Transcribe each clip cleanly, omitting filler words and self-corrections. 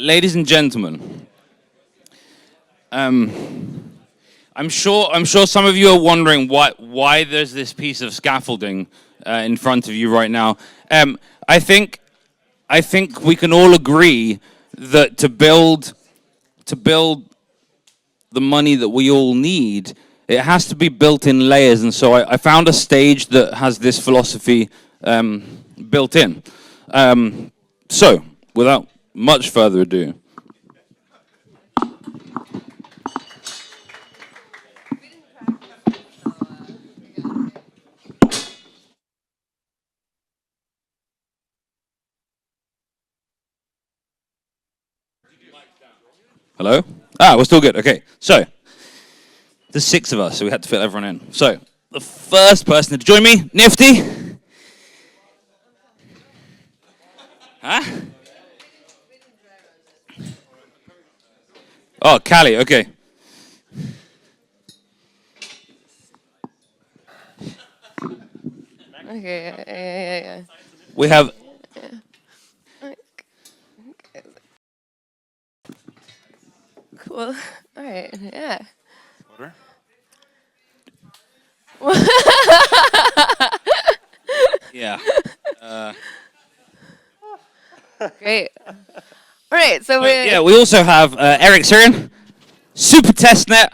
ladies and gentlemen, I'm sure some of you are wondering why there's this piece of scaffolding in front of you right now. I think we can all agree that to build the money that we all need, it has to be built in layers. And so I found a stage that has this philosophy built in. So without much further ado. Hello? We're still good. Okay. So, there's 6 of us, so we had to fit everyone in. So, the first person to join me, Nifty. Huh? Oh, Callie, okay. Okay, yeah. We have... Cool. All right, yeah. Order? Yeah. Great. All right, so we also have Eric Syrian, Super Testnet,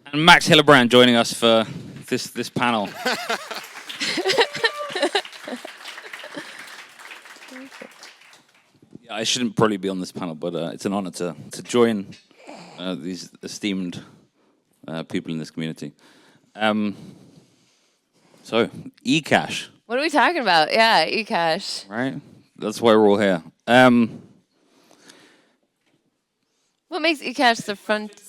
and Max Hillebrand joining us for this panel. Yeah, I shouldn't probably be on this panel, but it's an honor to join these esteemed people in this community. So, Ecash. What are we talking about? Yeah, Ecash. Right? That's why we're all here. What makes Ecash the front?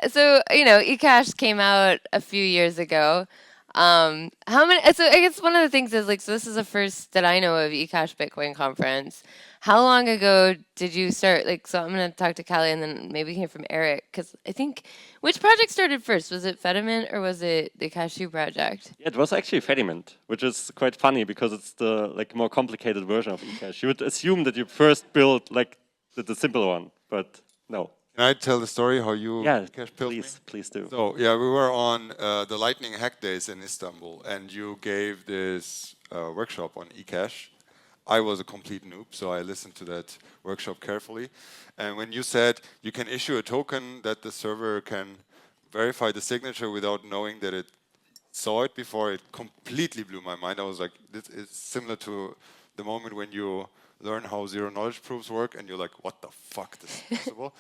So, Ecash came out a few years ago. How many? So I guess one of the things is so this is the first that I know of Ecash Bitcoin conference. How long ago did you start? So I'm gonna talk to Callie and then maybe hear from Eric because I think which project started first? Was it Fediment or was it the Cashew project? Yeah, it was actually Fediment, which is quite funny because it's the more complicated version of Ecash. You would assume that you first build the simple one, but no. Can I tell the story how you Ecash built me? Please do. So yeah, we were on the Lightning Hack Days in Istanbul, and you gave this workshop on Ecash. I was a complete noob, so I listened to that workshop carefully. And when you said you can issue a token that the server can verify the signature without knowing that it saw it before, it completely blew my mind. I was like, this is similar to the moment when you learn how zero knowledge proofs work and you're like, what the fuck, this is possible?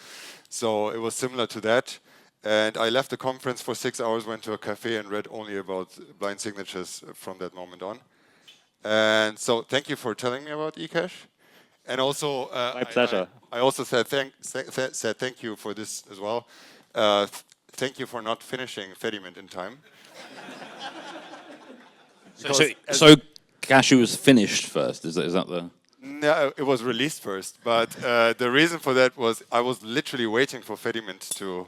So it was similar to that. And I left the conference for 6 hours, went to a cafe and read only about blind signatures from that moment on. And so thank you for telling me about Ecash. And also, my pleasure. I also said thank you for this as well. Thank you for not finishing Fediment in time. So Cashew was finished first. Is that the? No, it was released first. But the reason for that was I was literally waiting for Fediment to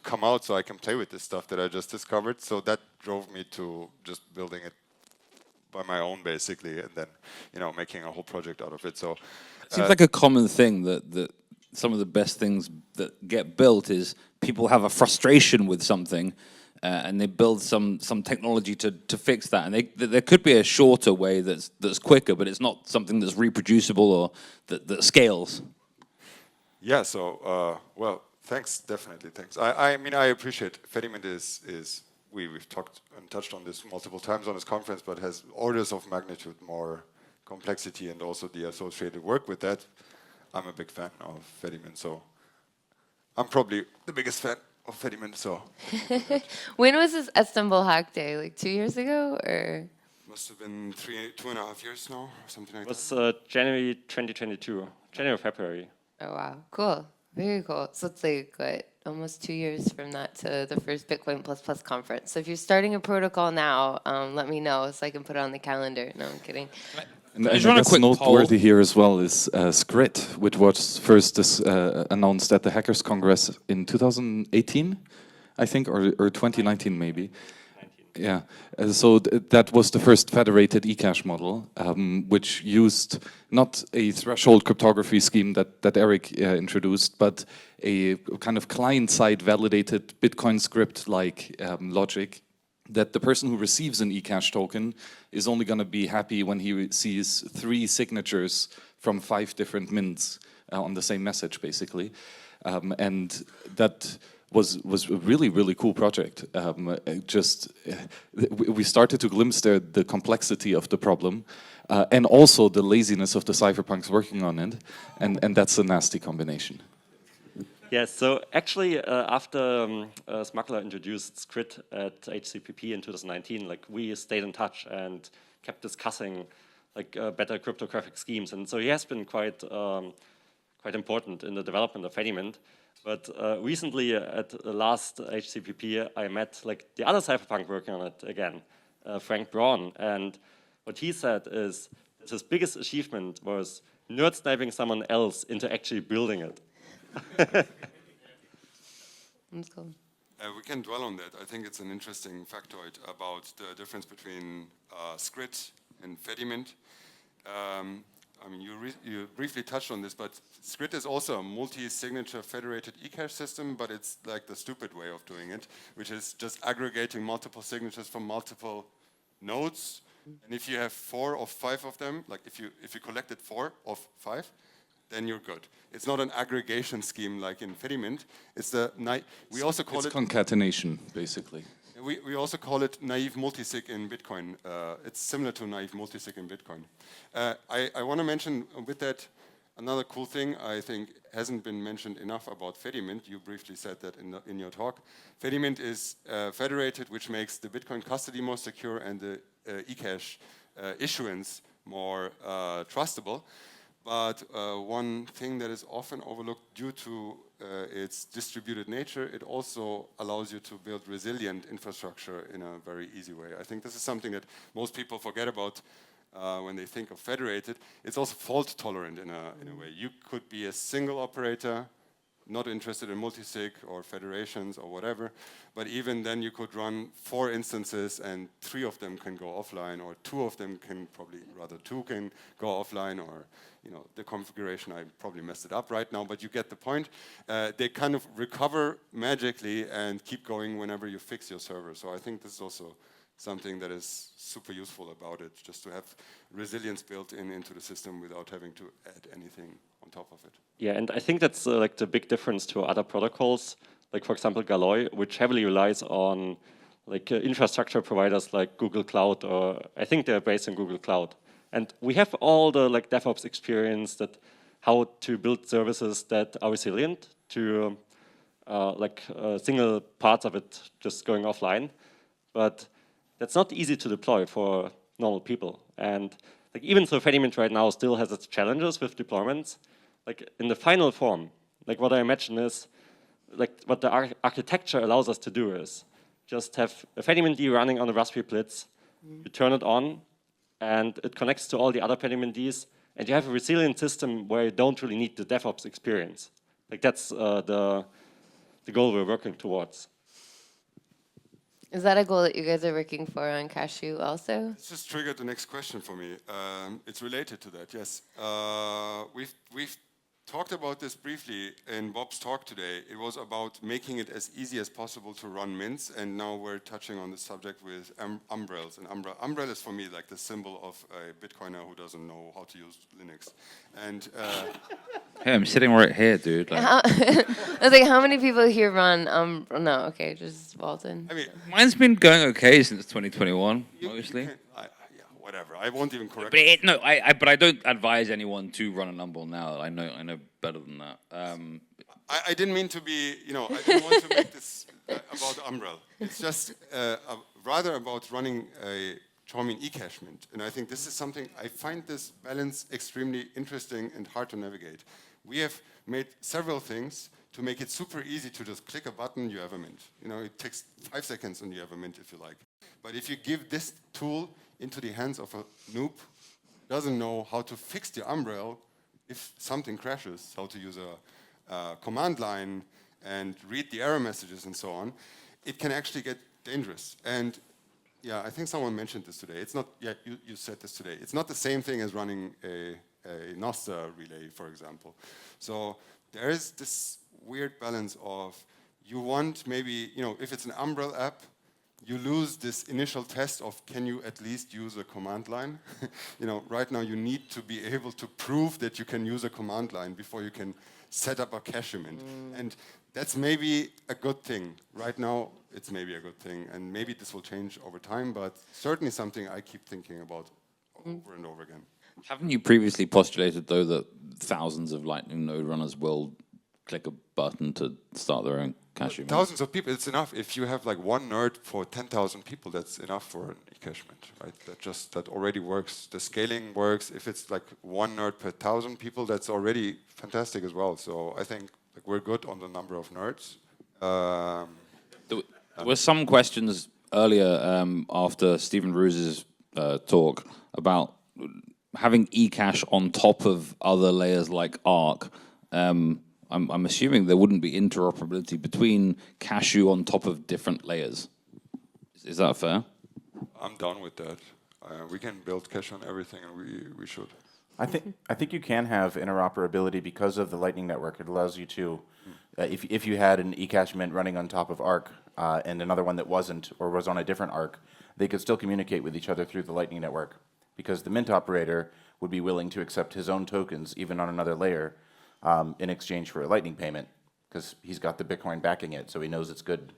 come out so I can play with this stuff that I just discovered. So that drove me to just building it by my own, basically, and then making a whole project out of it. So it seems like a common thing that some of the best things that get built is people have a frustration with something, and they build some technology to fix that. And there could be a shorter way that's quicker, but it's not something that's reproducible or that scales. Yeah. So well, thanks. Definitely, thanks. I mean, I appreciate Fediment is. We've talked and touched on this multiple times on this conference, but has orders of magnitude more complexity and also the associated work with that. I'm a big fan of Fediment, so I'm probably the biggest fan of Fediment. So when was this Istanbul Hack Day? 2 years ago, or? Must have been 2.5 years now, or something like that. It was January 2022, January or February. Oh wow, cool, very cool. So it's almost 2 years from that to the first Bitcoin ++ conference. So if you're starting a protocol now, let me know so I can put it on the calendar. No, I'm kidding. And I guess noteworthy here as well is Scrit, which was first announced at the Hackers Congress in 2018, I think, or 2019 maybe. Yeah, so that was the first federated Ecash model, which used not a threshold cryptography scheme that Eric introduced, but a kind of client-side validated Bitcoin script-like logic that the person who receives an Ecash token is only going to be happy when he sees 3 signatures from 5 different mints on the same message, basically. And that was a really cool project. We started to glimpse the complexity of the problem, and also the laziness of the cypherpunks working on it, and that's a nasty combination. Yes, so actually, after Smuggler introduced Scrit at HCPP in 2019, like we stayed in touch and kept discussing like better cryptographic schemes, and so he has been quite important in the development of Fediment. But recently, at the last HCPP, I met like the other cypherpunk working on it again, Frank Braun, and what he said is that his biggest achievement was nerd sniping someone else into actually building it. That's cool. We can dwell on that. I think it's an interesting factoid about the difference between Scrit and Fediment. I mean, you briefly touched on this, but Scrit is also a multi-signature federated Ecash system, but it's like the stupid way of doing it, which is just aggregating multiple signatures from multiple nodes. And if you have 4 or 5 of them, like if you collected 4 of 5, then you're good. It's not an aggregation scheme like in Fediment. It's we also call it concatenation, basically. We also call it naive multisig in Bitcoin. It's similar to naive multisig in Bitcoin. I want to mention with that another cool thing I think hasn't been mentioned enough about Fediment. You briefly said that in your talk. Fediment is federated, which makes the Bitcoin custody more secure and the Ecash issuance more trustable. But one thing that is often overlooked due to its distributed nature, it also allows you to build resilient infrastructure in a very easy way. I think this is something that most people forget about when they think of federated. It's also fault tolerant in a way. You could be a single operator, not interested in multisig or federations or whatever, but even then you could run 4 instances and 3 of them can go offline, or 2 of them can rather 2 can go offline, or the configuration, I probably messed it up right now, but you get the point. They kind of recover magically and keep going whenever you fix your server. So I think this is also something that is super useful about it, just to have resilience built into the system without having to add anything on top of it. Yeah, and I think that's like the big difference to other protocols, like for example Galloy, which heavily relies on like infrastructure providers like Google Cloud, or I think they're based in Google Cloud. And we have all the like DevOps experience, that how to build services that are resilient to single parts of it just going offline. But that's not easy to deploy for normal people. And like even so, Fediment right now still has its challenges with deployments. Like in the final form, like what I imagine is, like what the architecture allows us to do is just have a Fediment D running on a Raspberry Blitz, you turn it on, and it connects to all the other Fediment Ds, and you have a resilient system where you don't really need the DevOps experience. Like that's the goal we're working towards. Is that a goal that you guys are working for on Cashew also? This just triggered the next question for me. It's related to that, yes. We've talked about this briefly in Bob's talk today. It was about making it as easy as possible to run mints, and now we're touching on the subject with umbrels. And umbrel is for me like the symbol of a Bitcoiner who doesn't know how to use Linux. And hey, I'm sitting right here, dude. Like, I was like, how many people here run? No, okay, just Walton. I mean, mine's been going okay since 2021, mostly. Whatever. I won't even correct. But I don't advise anyone to run a number now. I know better than that. I didn't mean to be, I didn't want to make this about Umbrel. It's just rather about running a charming Ecash mint. And I think this is something, I find this balance extremely interesting and hard to navigate. We have made several things to make it super easy to just click a button, you have a mint. It takes 5 seconds and you have a mint if you like. But if you give this tool into the hands of a noob, doesn't know how to fix the umbrel if something crashes, how to use a command line and read the error messages and so on, it can actually get dangerous. And Yeah, I think someone mentioned this today. It's not, yeah, you said this today. It's not the same thing as running a Nostr relay, for example. So there is this weird balance of, you want maybe, you know, if it's an Umbrel app, you lose this initial test of, can you at least use a command line? You know, right now you need to be able to prove that you can use a command line before you can set up a cache mint. And that's maybe a good thing. Right now, it's maybe a good thing. And maybe this will change over time, but certainly something I keep thinking about over and over again. Haven't you previously postulated, though, that thousands of Lightning node runners will click a button to start their own cache mint? Thousands of people, it's enough. If you have like one nerd for 10,000 people, that's enough for an Ecash mint, right? That already works. The scaling works. If it's like one nerd per 1,000 people, that's already fantastic as well. So I think like, we're good on the number of nerds. There were some questions earlier after Stephen Roos's talk about having eCache on top of other layers like Arc. I'm assuming there wouldn't be interoperability between Cashew on top of different layers. Is that fair? I'm done with that. We can build cache on everything, and we should. I think you can have interoperability because of the Lightning Network. It allows you to, if you had an eCache mint running on top of Arc and another one that wasn't or was on a different Arc, they could still communicate with each other through the Lightning Network, because the mint operator would be willing to accept his own tokens even on another layer in exchange for a Lightning payment, because he's got the Bitcoin backing it, so he knows it's good.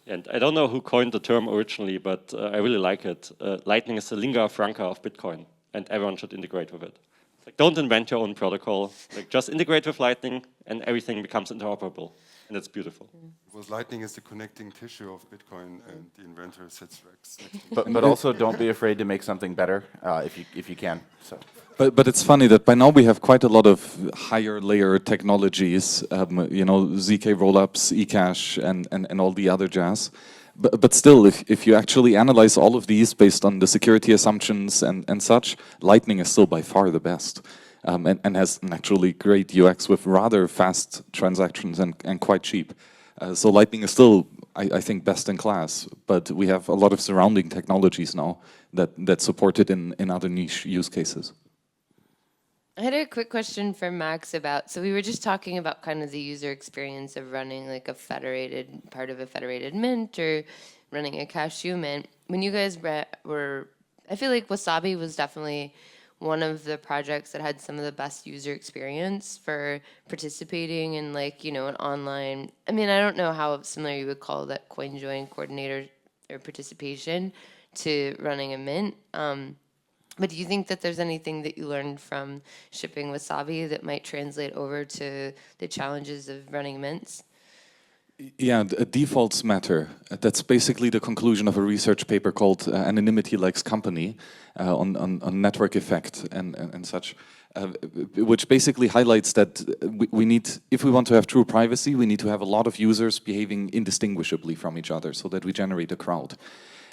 And I don't know who coined the term originally, but I really like it. Lightning is the lingua franca of Bitcoin, and everyone should integrate with it. Like, don't invent your own protocol. Like, just integrate with Lightning, and everything becomes interoperable, and it's beautiful. Because Lightning is the connecting tissue of Bitcoin, and the inventor sits next to me. But also don't be afraid to make something better if you can. So. But it's funny that by now we have quite a lot of higher layer technologies, you know, ZK rollups, Ecash, and all the other jazz. But still, if you actually analyze all of these based on the security assumptions and such, Lightning is still by far the best, and has an actually great UX with rather fast transactions and quite cheap. So Lightning is still, I think, best in class. But we have a lot of surrounding technologies now that support it in other niche use cases. I had a quick question for Max about, so we were just talking about kind of the user experience of running like a federated, part of a federated mint or running a cashew mint. When you guys were, I feel like Wasabi was definitely one of the projects that had some of the best user experience for participating in like, you know, an online, I mean, I don't know how similar you would call that CoinJoin coordinator or participation to running a mint. But do you think that there's anything that you learned from shipping Wasabi that might translate over to the challenges of running mints? Yeah, defaults matter. That's basically the conclusion of a research paper called Anonymity Likes Company on network effect and such, which basically highlights that we need, if we want to have true privacy, we need to have a lot of users behaving indistinguishably from each other so that we generate a crowd.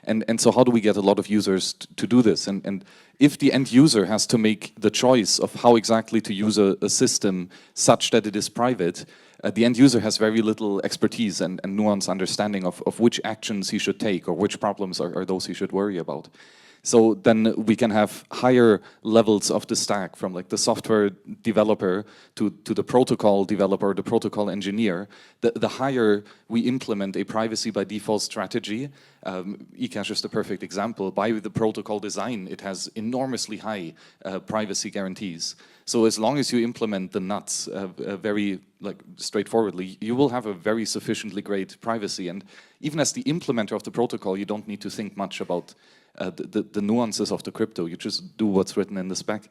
And so how do we get a lot of users to do this? And if the end user has to make the choice of how exactly to use a system such that it is private, the end user has very little expertise and nuanced understanding of which actions he should take or which problems are those he should worry about. So then we can have higher levels of the stack, from like the software developer to the protocol developer, the protocol engineer. The higher we implement a privacy by default strategy, Ecash is the perfect example. By the protocol design, it has enormously high privacy guarantees. So as long as you implement the nuts very like straightforwardly, you will have a very sufficiently great privacy. And even as the implementer of the protocol, you don't need to think much about the nuances of the crypto. You just do what's written in the spec.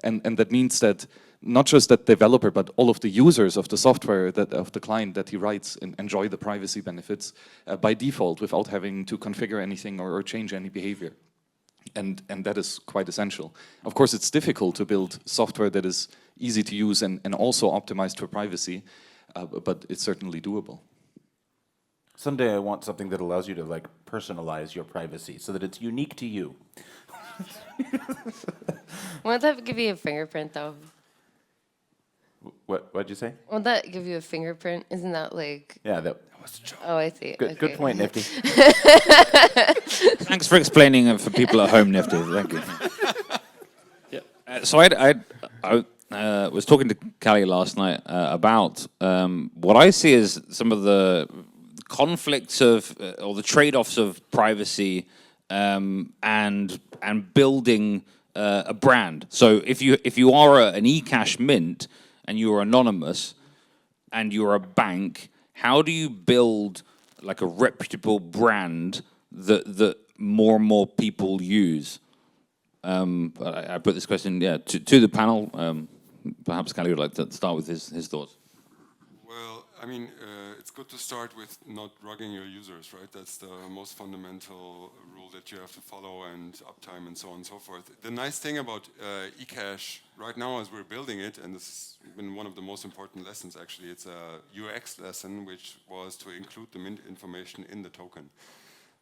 And that means that not just that developer, but all of the users of the software, of the client that he writes, enjoy the privacy benefits by default without having to configure anything or change any behavior. And that is quite essential. Of course, it's difficult to build software that is easy to use and also optimized for privacy, but it's certainly doable. Someday I want something that allows you to like personalize your privacy so that it's unique to you. Won't that give you a fingerprint though? What'd you say? Won't that give you a fingerprint? Isn't that like? Yeah, that was a joke. Oh, I see. good. Good Okay. point, Nifty. Thanks for explaining it for people at home, Nifty. Thank you. So I was talking to Callie last night about what I see as some of the conflicts of or the trade-offs of privacy and building a brand. So if you are an eCash mint and you are anonymous and you're a bank, how do you build like a reputable brand that more and more people use? I put this question, to the panel. Perhaps Callie would like to start with his thoughts. Well, I mean, it's good to start with not rugging your users, right? That's the most fundamental rule that you have to follow, and uptime and so on and so forth. The nice thing about eCash right now as we're building it, and this has been one of the most important lessons actually, it's a UX lesson, which was to include the mint information in the token.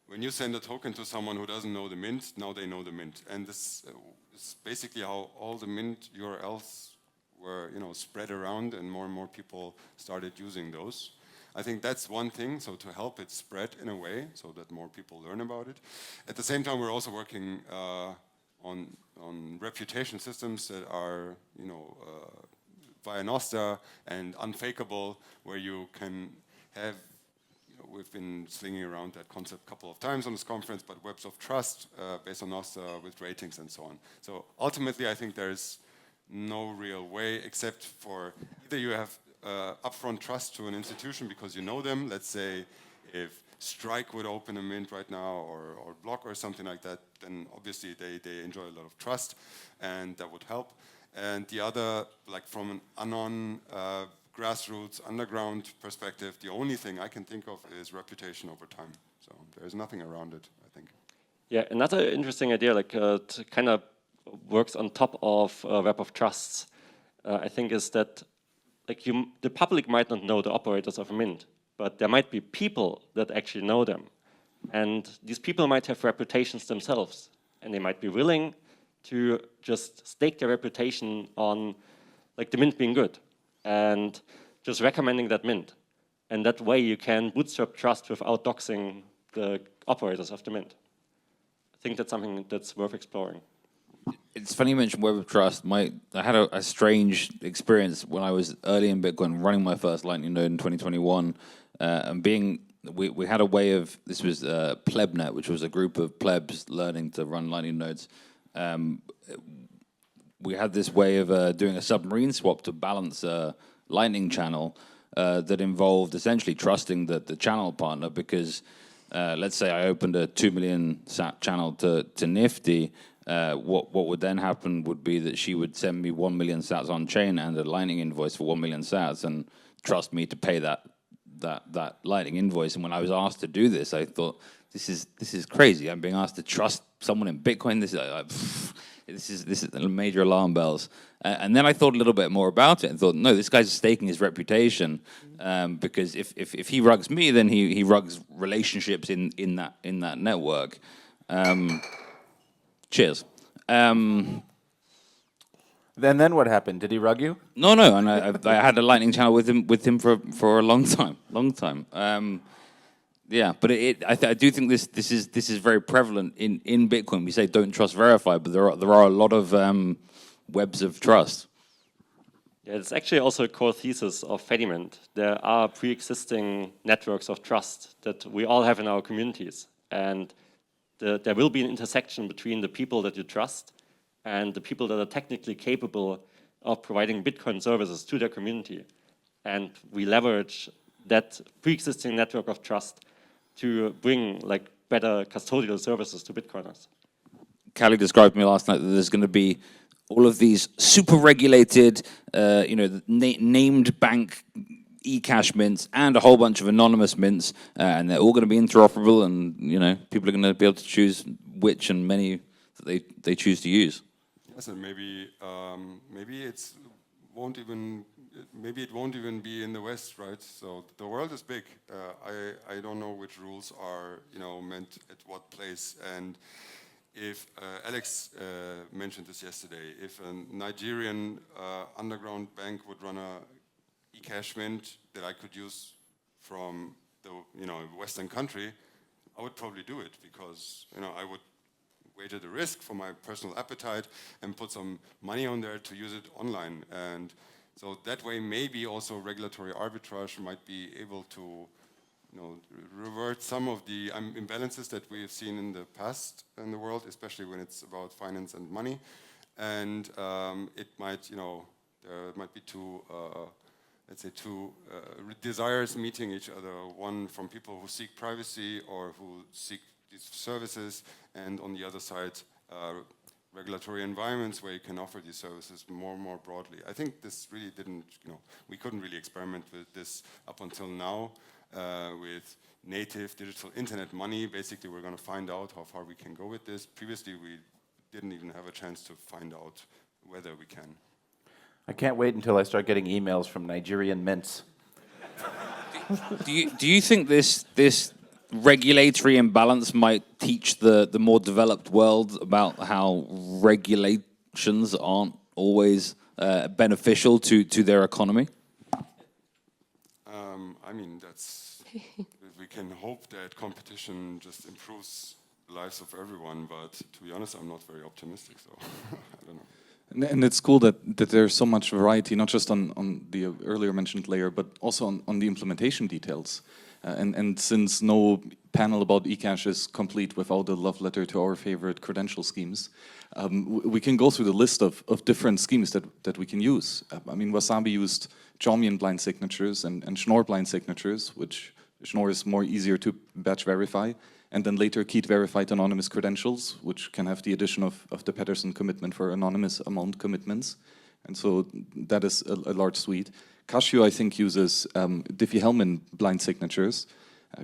When you send a token to someone who doesn't know the mint, now they know the mint. And this is basically how all the mint URLs were, spread around, and more people started using those. I think that's one thing, so to help it spread in a way so that more people learn about it. At the same time, we're also working on reputation systems that are, via Nostra and unfakeable, where you can have, we've been slinging around that concept a couple of times on this conference, but webs of trust based on Nostra with ratings and so on. So ultimately, I think there's no real way except for either you have upfront trust to an institution because you know them. Let's say if Strike would open a mint right now or Block or something like that, then obviously they enjoy a lot of trust and that would help. And the other, like from an anon grassroots underground perspective, the only thing I can think of is reputation over time. So there's nothing around it, I think. Yeah, another interesting idea, like to kind of works on top of Web of Trusts, I think is that like the public might not know the operators of a mint, but there might be people that actually know them. And these people might have reputations themselves, and they might be willing to just stake their reputation on like the mint being good and just recommending that mint. And that way you can bootstrap trust without doxing the operators of the mint. I think that's something that's worth exploring. It's funny you mentioned Web of Trust. I had a strange experience when I was early in Bitcoin, running my first Lightning node in 2021, and we had a way of, this was PlebNet, which was a group of plebs learning to run Lightning nodes. We had this way of doing a submarine swap to balance a Lightning channel that involved essentially trusting the channel partner, because let's say I opened a 2 million sat channel to Nifty. What would then happen would be that she would send me 1 million sats on chain and a Lightning invoice for 1 million sats, and trust me to pay that Lightning invoice. And when I was asked to do this, I thought, this is crazy. I'm being asked to trust someone in Bitcoin. This is major alarm bells. And then I thought a little bit more about it and thought, no, this guy's staking his reputation, because if he rugs me, then he rugs relationships in that network. Cheers. Then what happened? Did he rug you? No, and I had a Lightning channel with him for a long time. Yeah, but I do think this is very prevalent in Bitcoin. We say don't trust, verify, but there are a lot of webs of trust. Yeah, it's actually also a core thesis of Fediment. There are pre-existing networks of trust that we all have in our communities, and there will be an intersection between the people that you trust and the people that are technically capable of providing Bitcoin services to their community. And we leverage that pre-existing network of trust to bring like better custodial services to Bitcoiners. Callie described to me last night that there's going to be all of these super regulated, named bank Ecash mints and a whole bunch of anonymous mints, and they're all going to be interoperable, and people are going to be able to choose which and many that they choose to use. Yes, and maybe it won't even be in the West, right? So the world is big. I don't know which rules are meant at what place, and if Alex mentioned this yesterday, if a Nigerian underground bank would run a Ecash mint that I could use from the Western country, I would probably do it because I would wager the risk for my personal appetite and put some money on there to use it online. And so that way, maybe also regulatory arbitrage might be able to revert some of the imbalances that we have seen in the past in the world, especially when it's about finance and money. And it might, there might be two, let's say, two desires meeting each other. One from people who seek privacy or who seek these services, and on the other side, regulatory environments where you can offer these services more and more broadly. I think this really didn't, we couldn't really experiment with this up until now. With native digital internet money, basically we're going to find out how far we can go with this. Previously we didn't even have a chance to find out whether we can. I can't wait until I start getting emails from Nigerian mints. Do you think this regulatory imbalance might teach the more developed world about how regulations aren't always beneficial to their economy? I mean, we can hope that competition just improves the lives of everyone, but to be honest, I'm not very optimistic, so I don't know. And it's cool that there's so much variety, not just on the earlier mentioned layer, but also on the implementation details. And since no panel about Ecash is complete without a love letter to our favorite credential schemes, we can go through the list of different schemes that we can use. I mean, Wasabi used Jaumian blind signatures and Schnorr blind signatures, which Schnorr is more easier to batch verify, and then later keyed verified anonymous credentials, which can have the addition of the Pedersen commitment for anonymous amount commitments. And so that is a large suite. Casio, I think, uses Diffie-Hellman blind signatures.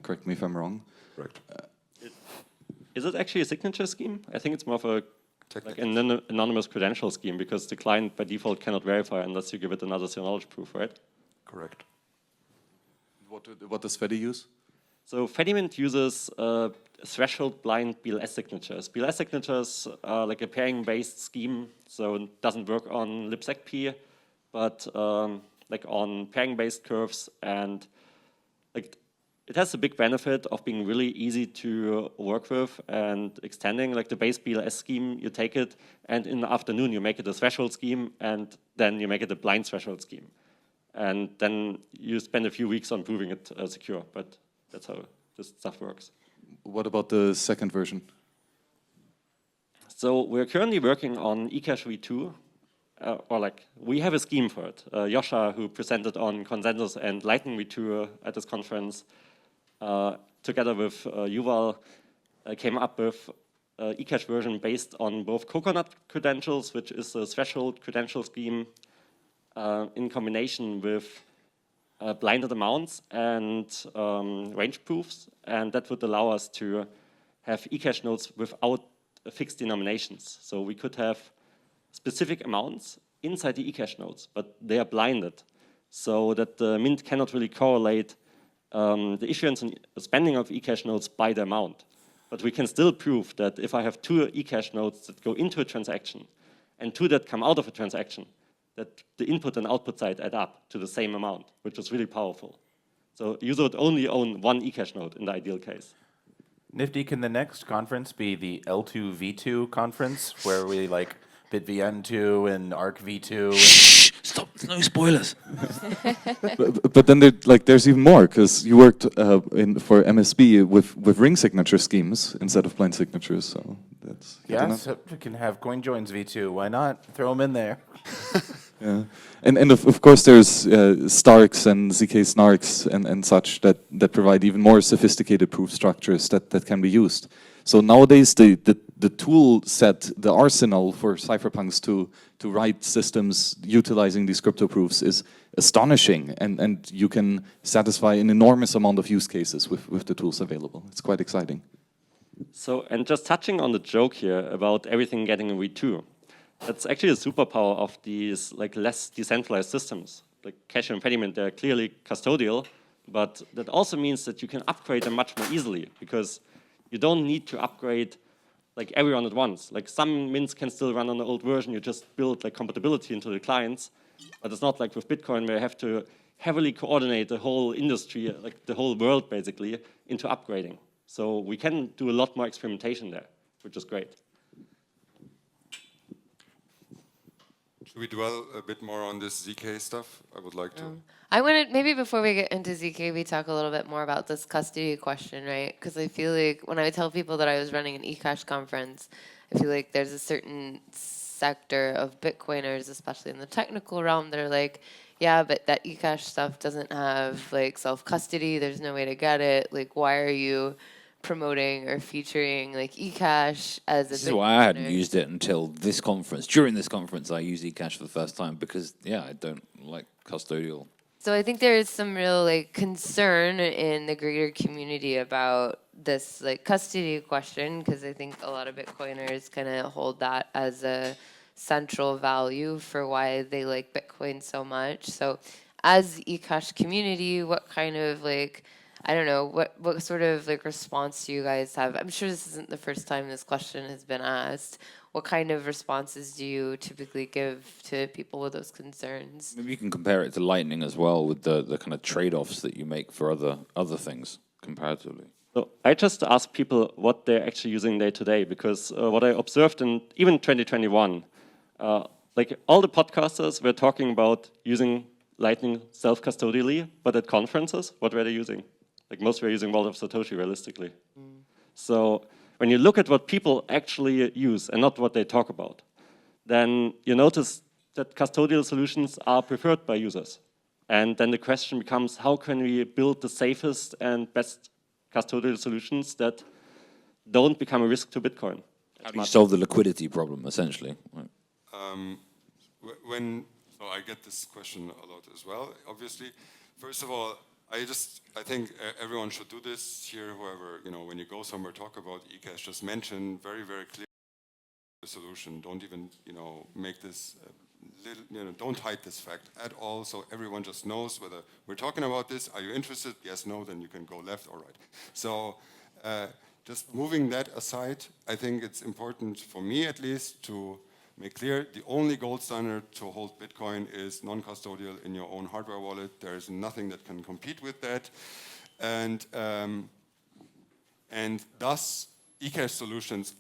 Correct me if I'm wrong. Correct. Is it actually a signature scheme? I think it's more of an anonymous credential scheme because the client by default cannot verify unless you give it another zero-knowledge proof, right? Correct. What does Fedi use? So Fedimint uses threshold blind BLS signatures. BLS signatures are like a pairing-based scheme, so it doesn't work on libsecp, but like on pairing-based curves, and like it has a big benefit of being really easy to work with and extending. Like the base BLS scheme, you take it, and in the afternoon you make it a threshold scheme, and then you make it a blind threshold scheme. And then you spend a few weeks on proving it secure, but that's how this stuff works. What about the second version? So we're currently working on Ecash v2, we have a scheme for it. Yosha, who presented on Consensus and Lightning v2 at this conference, together with Yuval, came up with Ecash version based on both coconut credentials, which is a threshold credential scheme, in combination with blinded amounts and range proofs, and that would allow us to have Ecash nodes without fixed denominations. So we could have specific amounts inside the Ecash nodes, but they are blinded, so that the mint cannot really correlate the issuance and spending of Ecash nodes by the amount. But we can still prove that if I have two Ecash nodes that go into a transaction and two that come out of a transaction, that the input and output side add up to the same amount, which is really powerful. So user would only own one Ecash node in the ideal case. Nifty, can the next conference be the L2V2 conference, where we like BitVN2 and ArcV2? Shh! Stop! No spoilers. but then there's even more, because you worked for MSB with ring signature schemes instead of blind signatures. So that's yeah. So we can have CoinJoins V2. Why not? Throw them in there. Yeah, and of course there's Starks and ZK Snarks and such that provide even more sophisticated proof structures that can be used. So nowadays the tool set, the arsenal for cypherpunks to write systems utilizing these crypto proofs is astonishing, and you can satisfy an enormous amount of use cases with the tools available. It's quite exciting. So, and just touching on the joke here about everything getting a V2, that's actually a superpower of these like less decentralized systems. Like Casio and Fedimint, they're clearly custodial, but that also means that you can upgrade them much more easily, because you don't need to upgrade like everyone at once. Like some mints can still run on the old version. You just build like compatibility into the clients, but it's not like with Bitcoin where you have to heavily coordinate the whole industry, like the whole world basically, into upgrading. So we can do a lot more experimentation there, which is great. Should we dwell a bit more on this ZK stuff? I would like to. I wanted, maybe before we get into ZK, we talk a little bit more about this custody question, right? Because I feel like when I tell people that I was running an Ecash conference, I feel like there's a certain sector of Bitcoiners, especially in the technical realm, that are like, yeah, but that Ecash stuff doesn't have like self-custody. There's no way to get it. Like, why are you promoting or featuring like Ecash as a This is why I hadn't Bitcoiner? used it until this conference. During this conference, I used Ecash for the first time because, yeah, I don't like custodial. So I think there is some real like concern in the greater community about this like custody question, because I think a lot of Bitcoiners kind of hold that as a central value for why they like Bitcoin so much. So as the Ecash community, what kind of like, I don't know, what sort of like response do you guys have? I'm sure this isn't the first time this question has been asked. What kind of responses do you typically give to people with those concerns? Maybe you can compare it to Lightning as well with the kind of trade-offs that you make for other things comparatively. So I just ask people what they're actually using day to day, because what I observed in even 2021, like all the podcasters were talking about using Lightning self-custodially, but at conferences, what were they using? Like most were using Vault of Satoshi realistically. So when you look at what people actually use and not what they talk about, then you notice that custodial solutions are preferred by users. And then the question becomes, how can we build the safest and best custodial solutions that don't become a risk to Bitcoin? How do you solve the liquidity problem, essentially? Right. So I get this question a lot as well, obviously. First of all, I think everyone should do this here, whoever, when you go somewhere, talk about Ecash, just mention very, very clear the solution. Don't even, make this, don't hide this fact at all, so everyone just knows whether we're talking about this. Are you interested? Yes, no, then you can go left or right. So just moving that aside, I think it's important for me at least to make clear the only gold standard to hold Bitcoin is non-custodial in your own hardware wallet. There is nothing that can compete with that. And thus, Ecash solutions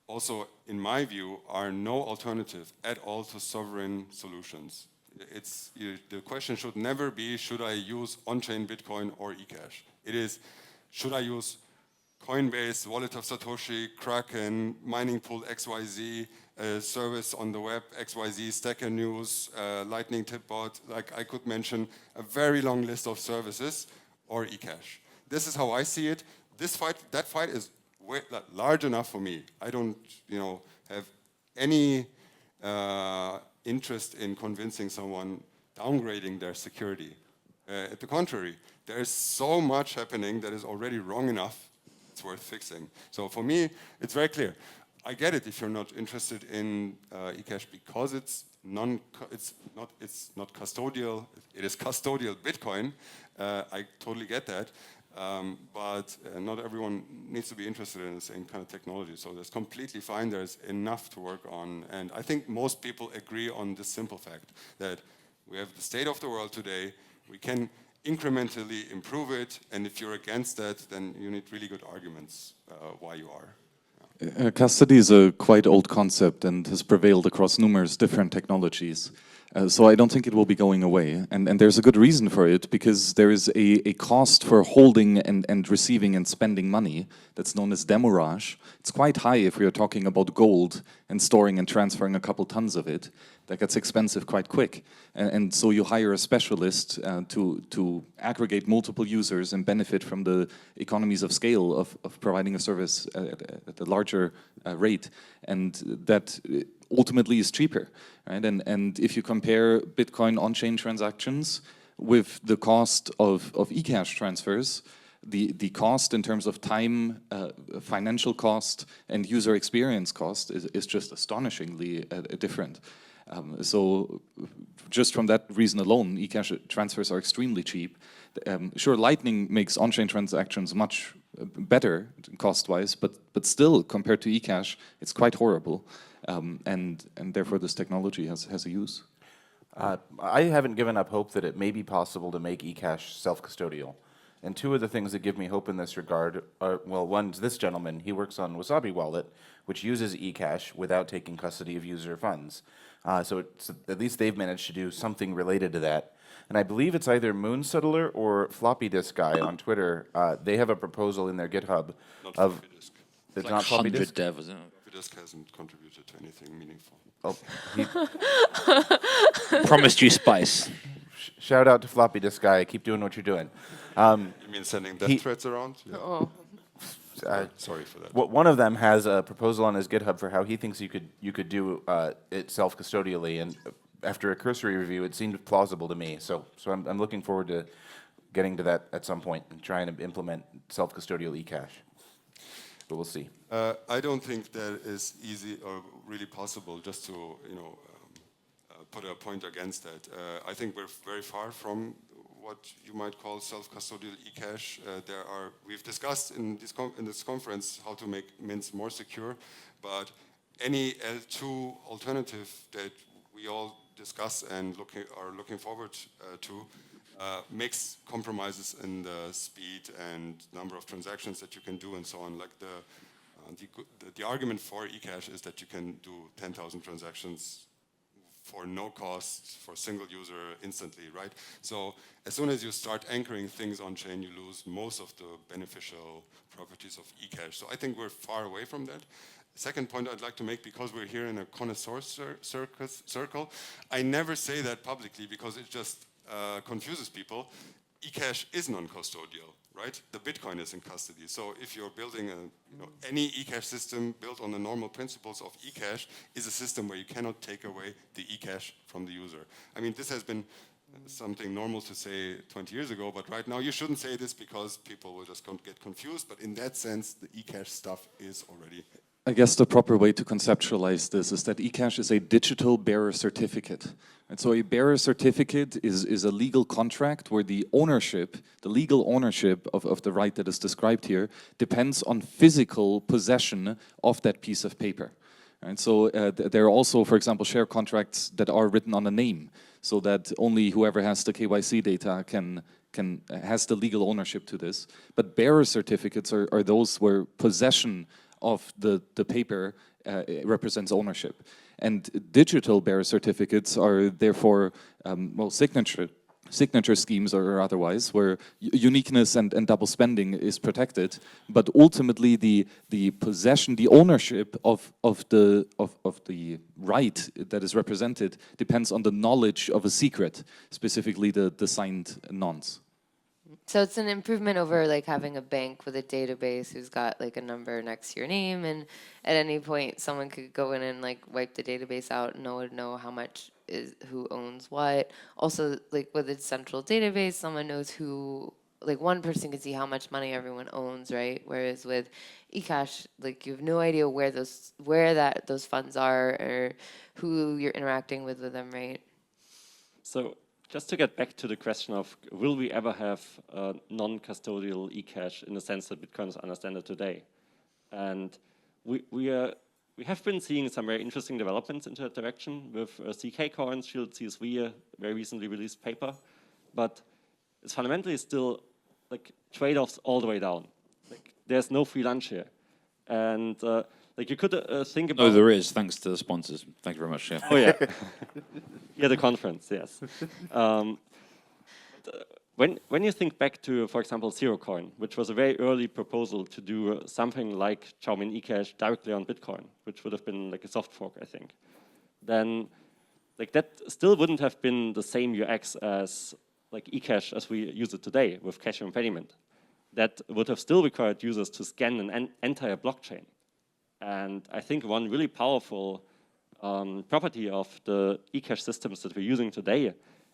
also, in my view, are no alternative at all to sovereign solutions. The question should never be, should I use on-chain Bitcoin or Ecash? It is, should I use Coinbase, Wallet of Satoshi, Kraken, mining pool XYZ, service on the web, XYZ, Stacker News, Lightning Tipbot, like I could mention a very long list of services, or Ecash. This is how I see it. That fight is large enough for me. I don't, have any interest in convincing someone downgrading their security. At the contrary, there is so much happening that is already wrong enough. It's worth fixing. So for me, it's very clear. I get it if you're not interested in Ecash because it's not custodial. It is custodial Bitcoin. I totally get that. But not everyone needs to be interested in the same kind of technology. So that's completely fine. There's enough to work on. And I think most people agree on this simple fact that we have the state of the world today. We can incrementally improve it, and if you're against that, then you need really good arguments why you are. Custody is a quite old concept and has prevailed across numerous different technologies. So I don't think it will be going away. And there's a good reason for it, because there is a cost for holding and receiving and spending money that's known as demurrage. It's quite high if we are talking about gold and storing and transferring a couple tons of it. That gets expensive quite quick. And so you hire a specialist to aggregate multiple users and benefit from the economies of scale of providing a service at a larger rate. And that ultimately is cheaper, right? And if you compare Bitcoin on-chain transactions with the cost of Ecash transfers, the cost in terms of time, financial cost, and user experience cost is just astonishingly different. So just from that reason alone, Ecash transfers are extremely cheap. Sure, Lightning makes on-chain transactions much better cost-wise, but still, compared to eCash, it's quite horrible. And therefore this technology has a use. I haven't given up hope that it may be possible to make eCash self-custodial. And two of the things that give me hope in this regard are, well, one's this gentleman. He works on Wasabi Wallet, which uses eCash without taking custody of user funds. So at least they've managed to do something related to that. And I believe it's either Moonsettler or Floppy Disk Guy on Twitter. They have a proposal in their GitHub Not of... floppy disk. It's not Floppy 100 Disk? dev, isn't it? Floppy disk hasn't contributed to anything meaningful. Oh, he, Promised you spice. shout out to Floppy Disk Guy. Keep doing what you're doing. You mean sending death he- threats around? Yeah. Oh. Sorry for that. One of them has a proposal on his GitHub for how he thinks you could do it self-custodially, and after a cursory review, it seemed plausible to me. So I'm looking forward to getting to that at some point and trying to implement self-custodial eCash. But we'll see. I don't think that is easy or really possible. Just to put a point against that, I think we're very far from what you might call self-custodial eCash. We've discussed in this conference how to make mints more secure, but any L2 alternative that we all discuss and are looking forward to makes compromises in the speed and number of transactions that you can do and so on. Like the argument for eCash is that you can do 10,000 transactions for no cost for a single user instantly, right? So as soon as you start anchoring things on chain, you lose most of the beneficial properties of eCash. So I think we're far away from that. Second point I'd like to make, because we're here in a connoisseur circle, I never say that publicly because it just confuses people. eCash is non-custodial, right? The Bitcoin is in custody. So if you're building any eCash system built on the normal principles of eCash is a system where you cannot take away the eCash from the user. I mean, this has been something normal to say 20 years ago, but right now you shouldn't say this because people will just get confused. But in that sense, the eCash stuff is already... I guess the proper way to conceptualize this is that eCash is a digital bearer certificate. And so a bearer certificate is a legal contract where the ownership, the legal ownership of the right that is described here depends on physical possession of that piece of paper. And so there are also, for example, share contracts that are written on a name, so that only whoever has the KYC data has the legal ownership to this. But bearer certificates are those where possession of the paper represents ownership. And digital bearer certificates are therefore, signature schemes or otherwise, where uniqueness and double spending is protected, but ultimately the possession, the ownership of the right that is represented depends on the knowledge of a secret, specifically the signed nonce. So it's an improvement over like having a bank with a database who's got like a number next to your name, and at any point someone could go in and like wipe the database out and no one would know how much is who owns what. Also, like with a central database, someone knows who, like one person can see how much money everyone owns, right? Whereas with eCash, like you have no idea where those funds are or who you're interacting with them, right? So just to get back to the question of will we ever have non-custodial eCash in the sense that Bitcoiners understand it today? And we have been seeing some very interesting developments into that direction with CK coins, Shield CSV, a very recently released paper, but it's fundamentally still like trade-offs all the way down. Like there's no free lunch here, and like you could think about. Oh, there is, thanks to the sponsors. Thank you very much. Yeah. Oh yeah, yeah, the conference, yes. When you think back to, for example, ZeroCoin, which was a very early proposal to do something like Xiaomin eCash directly on Bitcoin, which would have been like a soft fork, I think, then like that still wouldn't have been the same UX as like eCash as we use it today with cash impediment. That would have still required users to scan an entire blockchain. And I think one really powerful property of the eCash systems that we're using today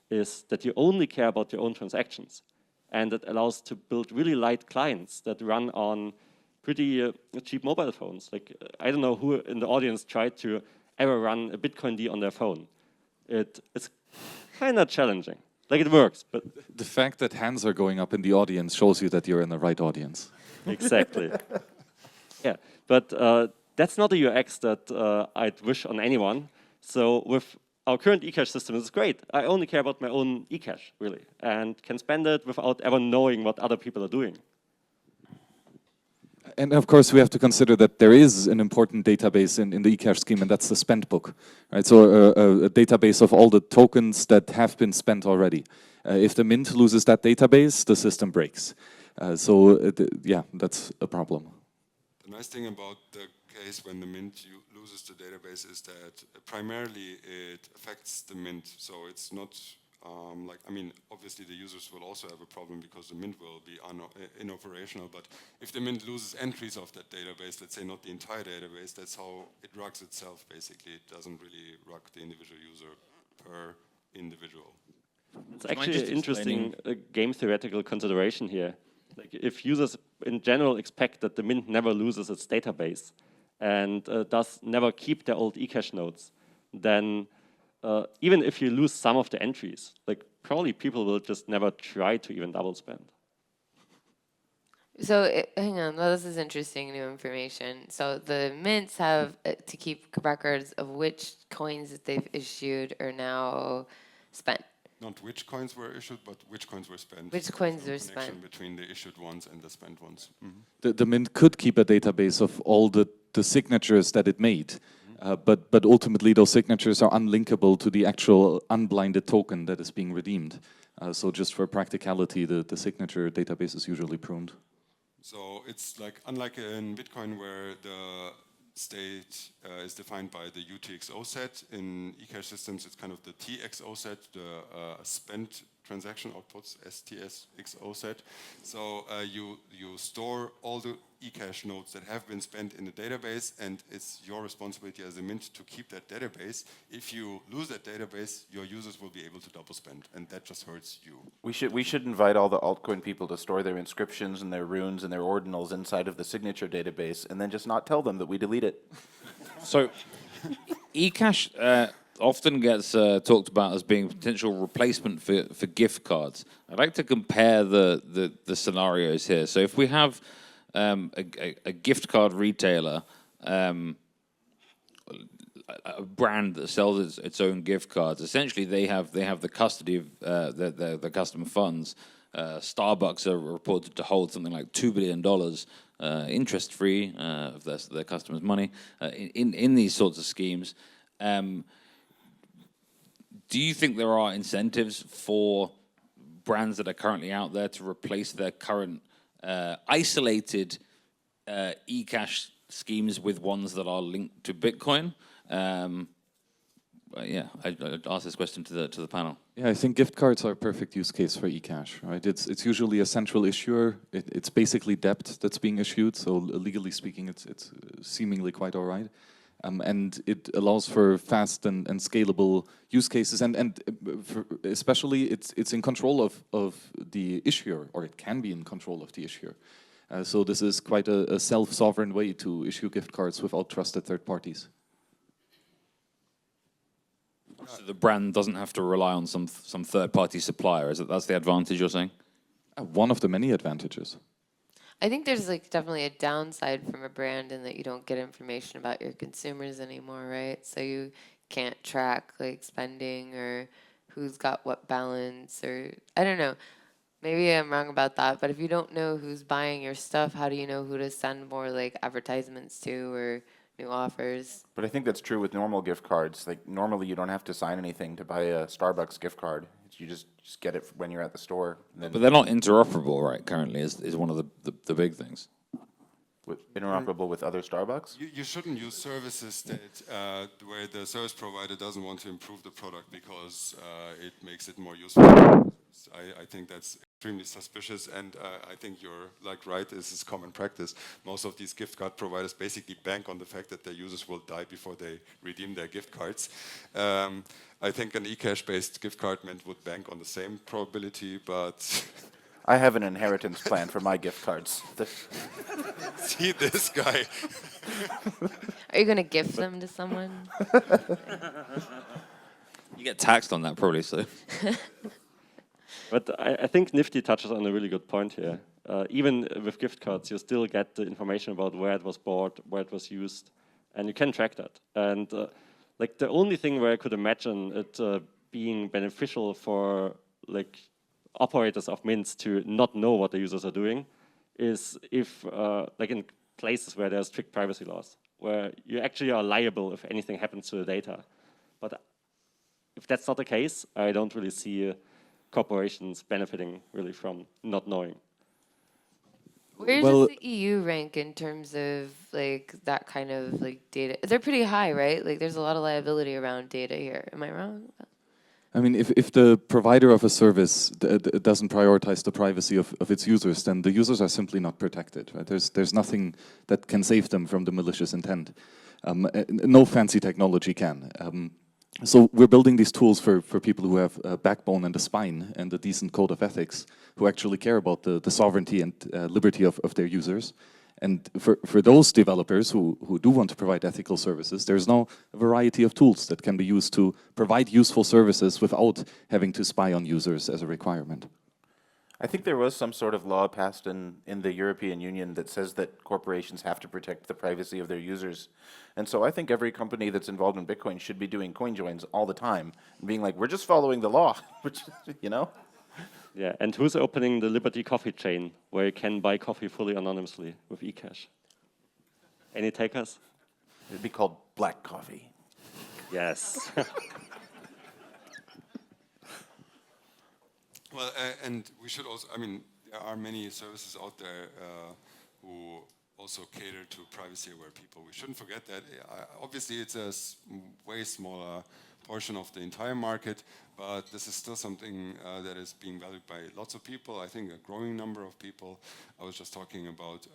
is that you only care about your own transactions. And it allows to build really light clients that run on pretty cheap mobile phones. Like, I don't know who in the audience tried to ever run a Bitcoin D on their phone. It's kind of challenging. Like it works, but The fact that hands are going up in the audience shows you that you're in the right audience. exactly. Yeah, but that's not a UX that I'd wish on anyone. So with our current Ecash system, it's great. I only care about my own Ecash, really, and can spend it without ever knowing what other people are doing. And of course, we have to consider that there is an important database in the Ecash scheme, and that's the spent book, right? So a database of all the tokens that have been spent already. If the mint loses that database, the system breaks. Yeah, that's a problem. The nice thing about the case when the mint loses the database is that primarily it affects the mint. So it's not like, I mean, obviously the users will also have a problem because the mint will be inoperational. But if the mint loses entries of that database, let's say not the entire database, that's how it rugs itself, basically. It doesn't really rug the individual user per individual. It's actually an interesting game theoretical consideration here. Like if users in general expect that the mint never loses its database and thus never keep their old Ecash nodes, then even if you lose some of the entries, like probably people will just never try to even double spend. So hang on, well, this is interesting new information. So the mints have to keep records of which coins that they've issued are now spent. Not which coins were issued, but which coins were spent. Which coins were connection spent. between the issued ones and the spent ones. The mint could keep a database of all the signatures that it made, but ultimately those signatures are unlinkable to the actual unblinded token that is being redeemed. So just for practicality, the signature database is usually pruned. So it's like, unlike in Bitcoin where the state is defined by the UTXO set, in Ecash systems it's kind of the TXO set, the spent transaction outputs, STSXO set. So you store all the Ecash nodes that have been spent in the database, and it's your responsibility as a mint to keep that database. If you lose that database, your users will be able to double spend, and that just hurts you. We should invite all the altcoin people to store their inscriptions and their runes and their ordinals inside of the signature database, and then just not tell them that we delete it. So, Ecash often gets talked about as being a potential replacement for gift cards. I'd like to compare the scenarios here. So if we have a gift card retailer, a brand that sells its own gift cards, essentially they have the custody of the customer funds. Starbucks are reported to hold something like $2 billion interest-free of their customers' money in these sorts of schemes. Do you think there are incentives for brands that are currently out there to replace their current isolated eCash schemes with ones that are linked to Bitcoin? Yeah, I'd ask this question to the panel. Yeah, I think gift cards are a perfect use case for eCash, right? It's usually a central issuer. It's basically debt that's being issued, so legally speaking, it's seemingly quite all right. And it allows for fast and scalable use cases, and especially it's in control of the issuer, or it can be in control of the issuer. So this is quite a self-sovereign way to issue gift cards without trusted third parties. So the brand doesn't have to rely on some third-party supplier. That's the advantage you're saying? One of the many advantages. I think there's like definitely a downside from a brand in that you don't get information about your consumers anymore, right? So you can't track like spending or who's got what balance, or I don't know. Maybe I'm wrong about that, but if you don't know who's buying your stuff, how do you know who to send more like advertisements to or new offers? But I think that's true with normal gift cards. Like normally you don't have to sign anything to buy a Starbucks gift card. You just get it when you're at the store. But they're not interoperable, right? Currently, is one of the big things. Interoperable with other Starbucks? You shouldn't use services that where the service provider doesn't want to improve the product because it makes it more useful. I think that's extremely suspicious, and I think you're like right. This is common practice. Most of these gift card providers basically bank on the fact that their users will die before they redeem their gift cards. I think an eCash-based gift card mint would bank on the same probability, but I have an inheritance plan for my gift cards. see this guy. Are you going to gift them to someone? You get taxed on that probably, so. But I think Nifty touches on a really good point here. Even with gift cards, you still get the information about where it was bought, where it was used, and you can track that. And like the only thing where I could imagine it being beneficial for like operators of mints to not know what the users are doing is if like in places where there's strict privacy laws, where you actually are liable if anything happens to the data. But if that's not the case, I don't really see corporations benefiting really from not knowing. Where Well- does the EU rank in terms of like that kind of like data? They're pretty high, right? Like there's a lot of liability around data here. Am I wrong? I mean, if the provider of a service doesn't prioritize the privacy of its users, then the users are simply not protected. Right? There's nothing that can save them from the malicious intent. No fancy technology can. So we're building these tools for people who have a backbone and a spine and a decent code of ethics, who actually care about the sovereignty and liberty of their users. And for those developers who do want to provide ethical services, there's now a variety of tools that can be used to provide useful services without having to spy on users as a requirement. I think there was some sort of law passed in the European Union that says that corporations have to protect the privacy of their users. And so I think every company that's involved in Bitcoin should be doing coin joins all the time and being like, we're just following the law, which, you know? Yeah, and who's opening the Liberty coffee chain where you can buy coffee fully anonymously with Ecash? Any takers? It'd be called black coffee. Yes. Well, and we should also, I mean, there are many services out there who also cater to privacy-aware people. We shouldn't forget that. Obviously, it's a way smaller portion of the entire market, but this is still something that is being valued by lots of people. I think a growing number of people. I was just talking about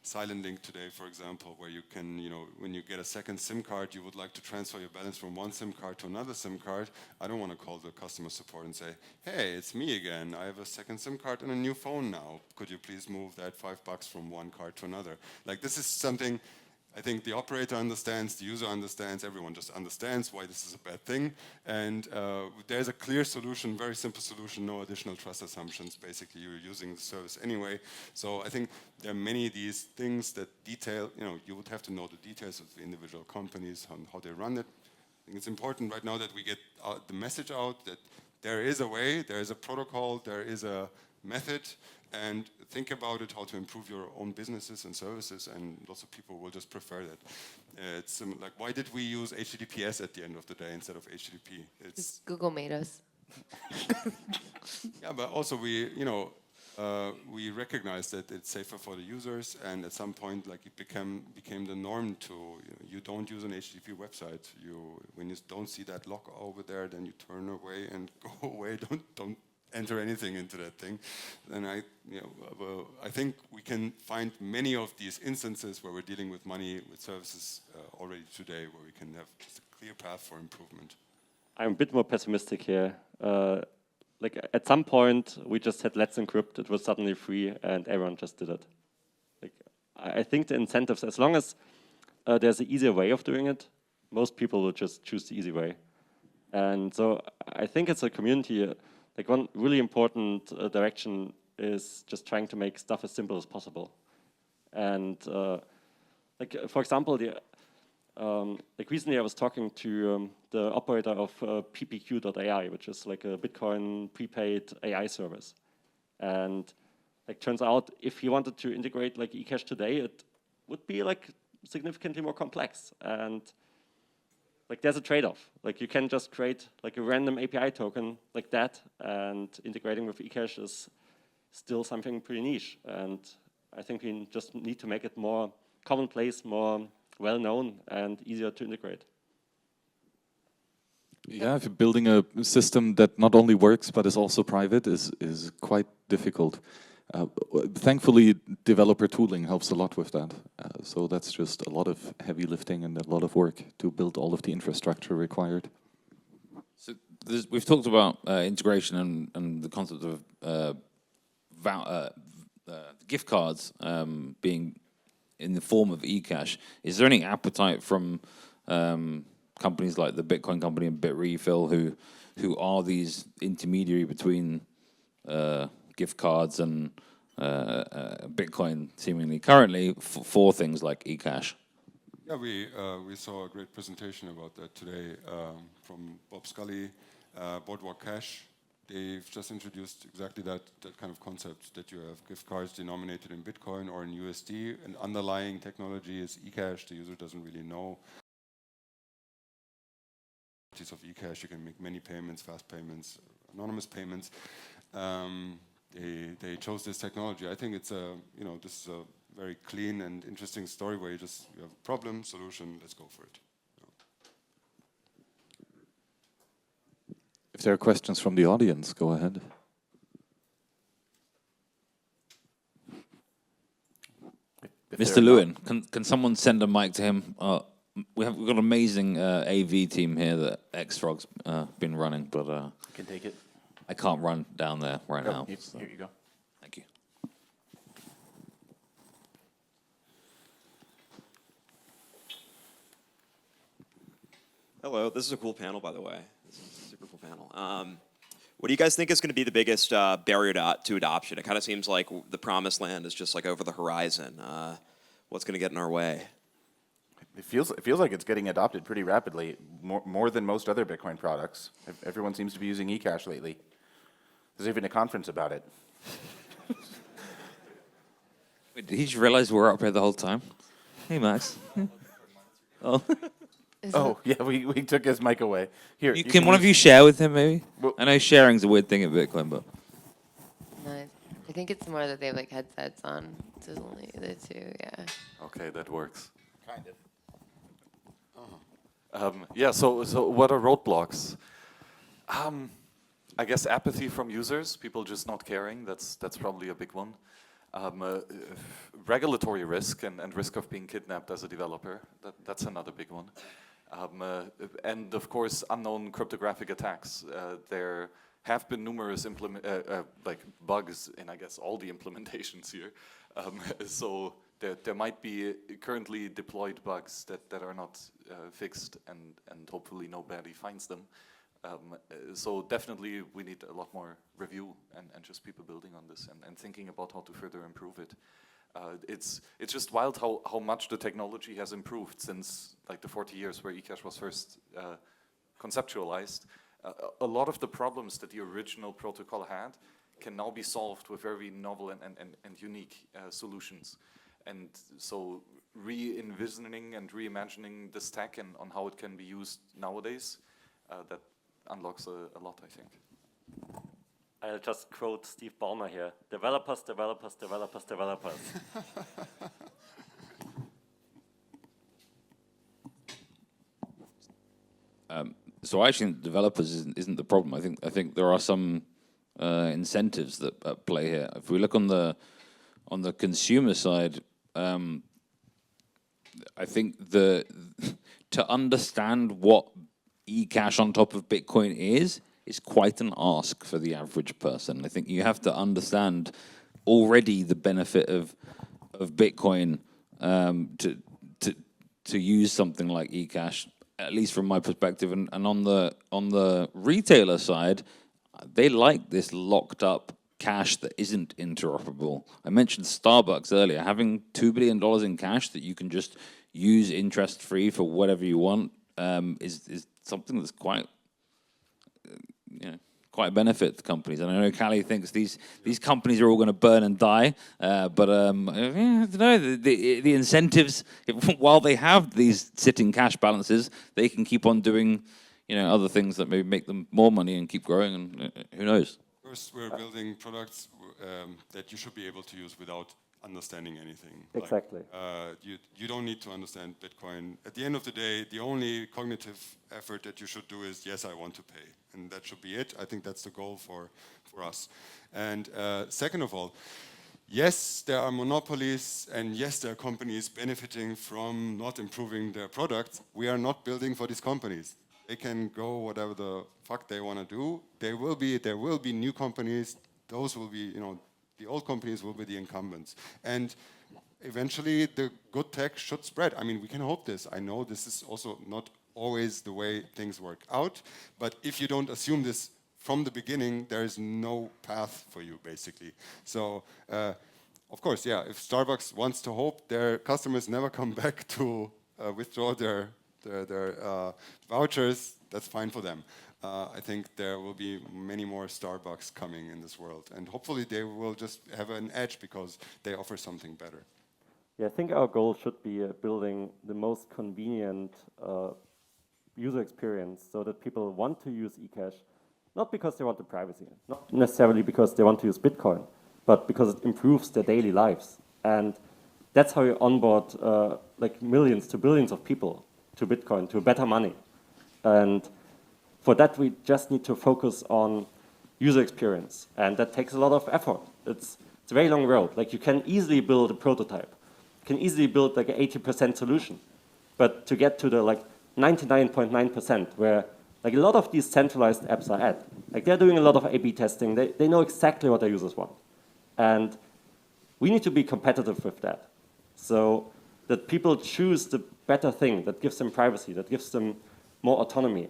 Silent Link today, for example, where you can, you know, when you get a second SIM card, you would like to transfer your balance from one SIM card to another SIM card. I don't want to call the customer support and say, hey, it's me again. I have a second SIM card and a new phone now. Could you please move that $5 from one card to another? Like, this is something I think the operator understands, the user understands, everyone just understands why this is a bad thing. And there's a clear solution, very simple solution, no additional trust assumptions. Basically, you're using the service anyway. So I think there are many of these things that detail, you know, you would have to know the details of the individual companies, on how they run it. I think it's important right now that we get the message out that there is a way, there is a protocol, there is a method, and think about it, how to improve your own businesses and services, and lots of people will just prefer that. It's like, why did we use HTTPS at the end of the day instead of HTTP? It's Google made us. yeah, but also we, you know, we recognize that it's safer for the users, and at some point, like, it became the norm to, you don't use an HTTP website. When you don't see that lock over there, then you turn away and go away. Don't enter anything into that thing. And I think we can find many of these instances where we're dealing with money, with services already today, where we can have just a clear path for improvement. I'm a bit more pessimistic here. Like at some point, we just said, let's encrypt. It was suddenly free, and everyone just did it. Like, I think the incentives, as long as there's an easier way of doing it, most people will just choose the easy way. And so I think it's a community. Like, one really important direction is just trying to make stuff as simple as possible. And like, for example, like recently I was talking to the operator of ppq.ai, which is like a Bitcoin prepaid AI service. And like, turns out if he wanted to integrate like Ecash today, it would be like significantly more complex. And like, there's a trade-off. Like, you can just create like a random API token like that, and integrating with Ecash is still something pretty niche. And I think we just need to make it more commonplace, more well-known, and easier to integrate. Yeah, if you're building a system that not only works but is also private is quite difficult. Thankfully, developer tooling helps a lot with that. So that's just a lot of heavy lifting and a lot of work to build all of the infrastructure required. So we've talked about integration and the concept of gift cards being in the form of Ecash. Is there any appetite from companies like the Bitcoin company and BitRefill who are these intermediary between gift cards and Bitcoin seemingly currently for things like Ecash. Yeah, we saw a great presentation about that today from Bob Scully, Boardwalk Cash. They've just introduced exactly that kind of concept, that you have gift cards denominated in Bitcoin or in USD, and underlying technology is Ecash. The user doesn't really know of Ecash. You can make many payments, fast payments, anonymous payments. They chose this technology. I think it's this is a very clean and interesting story where you have a problem, solution, let's go for it. If there are questions from the audience, go ahead. Mr. Lewin, can someone send a mic to him? We've got an amazing AV team here that Xfrog's been running, but You can take it. I can't run down there right now. Here you go. Thank you. Hello, this is a cool panel, by the way. This is a super cool panel. What do you guys think is going to be the biggest barrier to adoption? It kind of seems like the promised land is just like over the horizon. What's going to get in our way? It feels like it's getting adopted pretty rapidly, more than most other Bitcoin products. Everyone seems to be using Ecash lately. There's even a conference about it. Wait, did he just realize we're up here the whole time? Hey, Max. Oh. Oh, yeah, we took his mic away. Here, Can one of you share with him, maybe? Well, I know sharing's a weird thing at Bitcoin, but... No, I think it's more that they have like headsets on. It's only the two, yeah. Okay, that works. Kind of. Yeah, so what are roadblocks? I guess apathy from users, people just not caring, that's probably a big one. Regulatory risk and risk of being kidnapped as a developer, that's another big one. And of course, unknown cryptographic attacks. There have been numerous like bugs in, I guess, all the implementations here. So there might be currently deployed bugs that are not fixed, and hopefully nobody finds them. So definitely we need a lot more review and just people building on this and thinking about how to further improve it. It's just wild how much the technology has improved since like the 40 years where Ecash was first conceptualized. A lot of the problems that the original protocol had can now be solved with very novel and unique solutions. And so re-envisioning and reimagining the stack and on how it can be used nowadays, that unlocks a lot, I think. I'll just quote Steve Ballmer here. Developers, developers, developers, developers. So I actually think developers isn't the problem. I think there are some incentives that at play here. If we look on the consumer side, I think to understand what Ecash on top of Bitcoin is quite an ask for the average person. I think you have to understand already the benefit of Bitcoin to use something like Ecash, at least from my perspective. And on the retailer side, they like this locked up cash that isn't interoperable. I mentioned Starbucks earlier. Having $2 billion in cash that you can just use interest free for whatever you want is something that's quite a benefit to companies. And I know Callie thinks these companies are all going to burn and die, but I don't know, the incentives, while they have these sitting cash balances, they can keep on doing other things that maybe make them more money and keep growing, and who knows. First, we're building products that you should be able to use without understanding anything. Exactly. You don't need to understand Bitcoin. At the end of the day, the only cognitive effort that you should do is, yes, I want to pay. And that should be it. I think that's the goal for us. And second of all, yes, there are monopolies, and yes, there are companies benefiting from not improving their products. We are not building for these companies. They can go whatever the fuck they want to do. There will be new companies. Those will be, the old companies will be the incumbents. And eventually the good tech should spread. I mean, we can hope this. I know this is also not always the way things work out, but if you don't assume this from the beginning, there is no path for you, basically. So, of course, yeah, if Starbucks wants to hope their customers never come back to withdraw their vouchers, that's fine for them. I think there will be many more Starbucks coming in this world, and hopefully they will just have an edge because they offer something better. Yeah, I think our goal should be building the most convenient user experience so that people want to use eCash, not because they want the privacy, not necessarily because they want to use Bitcoin, but because it improves their daily lives. And that's how you onboard like millions to billions of people to Bitcoin, to better money. And for that, we just need to focus on user experience. And that takes a lot of effort. It's a very long road. Like, you can easily build a prototype. You can easily build like an 80% solution. But to get to the like 99.9%, where like a lot of these centralized apps are at, like they're doing a lot of A/B testing. They know exactly what their users want. And we need to be competitive with that. So that people choose the better thing that gives them privacy, that gives them more autonomy.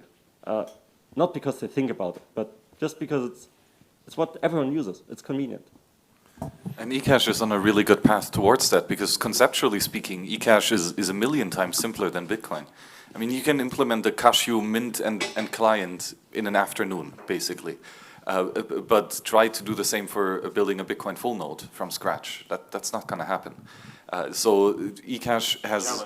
Not because they think about it, but just because it's what everyone uses. It's convenient. And Ecash is on a really good path towards that, because conceptually speaking, Ecash is a million times simpler than Bitcoin. I mean, you can implement the Cashew mint and client in an afternoon, basically. But try to do the same for building a Bitcoin full node from scratch. That's not going to happen. So Ecash has...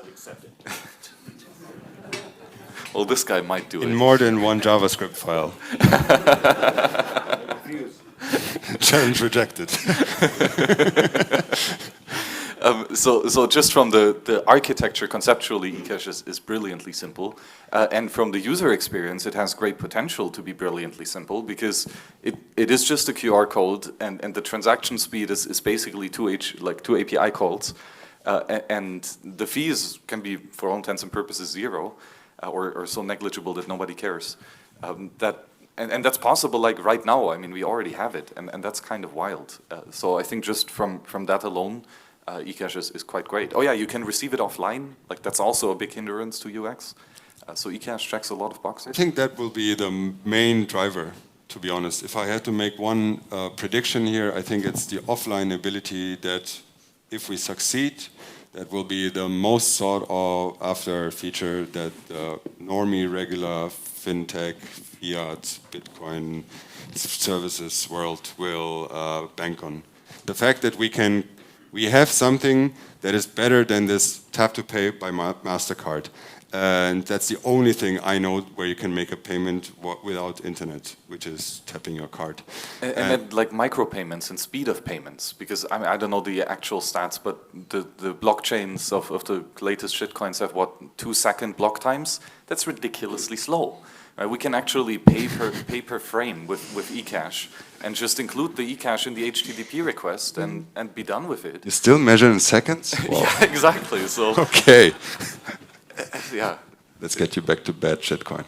Well, this guy might do it. In more than one JavaScript file. Challenge rejected. So just from the architecture, conceptually, Ecash is brilliantly simple. And from the user experience, it has great potential to be brilliantly simple, because it is just a QR code, and the transaction speed is basically two API calls. And the fees can be, for all intents and purposes, zero, or so negligible that nobody cares. And that's possible like right now. I mean, we already have it, and that's kind of wild. So I think just from that alone, Ecash is quite great. Oh yeah, you can receive it offline. Like, that's also a big hindrance to UX. So Ecash checks a lot of boxes. I think that will be the main driver, to be honest. If I had to make one prediction here, I think it's the offline ability that, if we succeed, that will be the most sought after feature that the normie, regular, fintech, fiat, Bitcoin services world will bank on. The fact that we have something that is better than this tap to pay by MasterCard. And that's the only thing I know where you can make a payment without internet, which is tapping your card. And then like micropayments and speed of payments, because I mean, I don't know the actual stats, but the blockchains of the latest shitcoins have, what, 2-second block times? That's ridiculously slow. Right? We can actually pay per frame with Ecash, and just include the Ecash in the HTTP request and be done with it. You still measure in seconds? Wow. Yeah, exactly. So okay. Yeah. Let's get you back to bad shitcoin.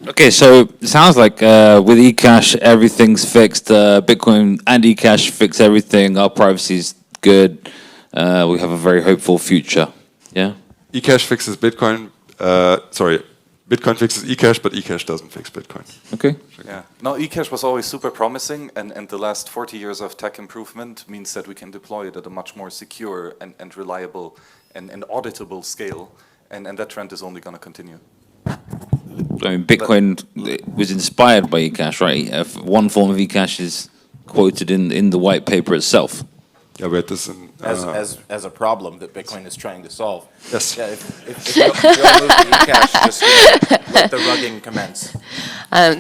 Okay, so it sounds like with Ecash everything's fixed. Bitcoin and Ecash fix everything. Our privacy's good. We have a very hopeful future. Yeah. Ecash fixes Bitcoin. Bitcoin fixes Ecash, but Ecash doesn't fix Bitcoin. Okay. Yeah. No, Ecash was always super promising, and the last 40 years of tech improvement means that we can deploy it at a much more secure and reliable and auditable scale, and that trend is only going to continue. I mean, Bitcoin was inspired by Ecash, right? One form of Ecash is quoted in the white paper itself. Yeah, we had this in, as a problem that Bitcoin is trying to solve. Yes. Yeah, if you all move to eCash, just let the rugging commence.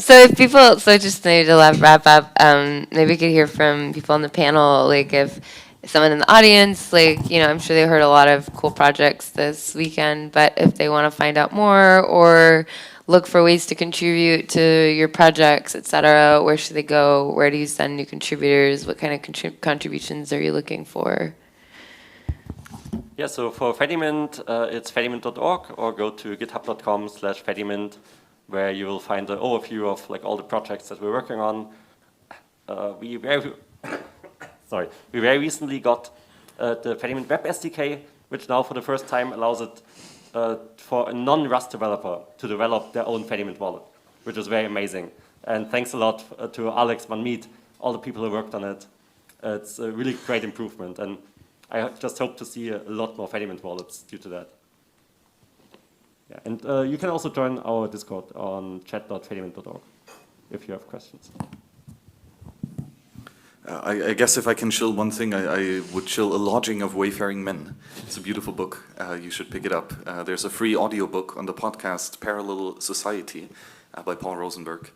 So just maybe to wrap up, maybe we could hear from people on the panel, like if someone in the audience, like, you know, I'm sure they heard a lot of cool projects this weekend, but if they want to find out more or look for ways to contribute to your projects, etc., where should they go? Where do you send new contributors? What kind of contributions are you looking for? Yeah, so for Fedimint, it's fedimint.org, or go to github.com/fedimint, where you will find an overview of like all the projects that we're working on. We very recently got the Fedimint Web SDK, which now for the first time allows it for a non-Rust developer to develop their own Fedimint wallet, which is very amazing. And thanks a lot to Alex, Manmeet, all the people who worked on it. It's a really great improvement, and I just hope to see a lot more Fedimint wallets due to that. Yeah, and you can also join our Discord on chat.fedimint.org if you have questions. I guess if I can shill one thing, I would shill A Lodging of Wayfaring Men. It's a beautiful book. You should pick it up. There's a free audiobook on the podcast Parallel Society by Paul Rosenberg.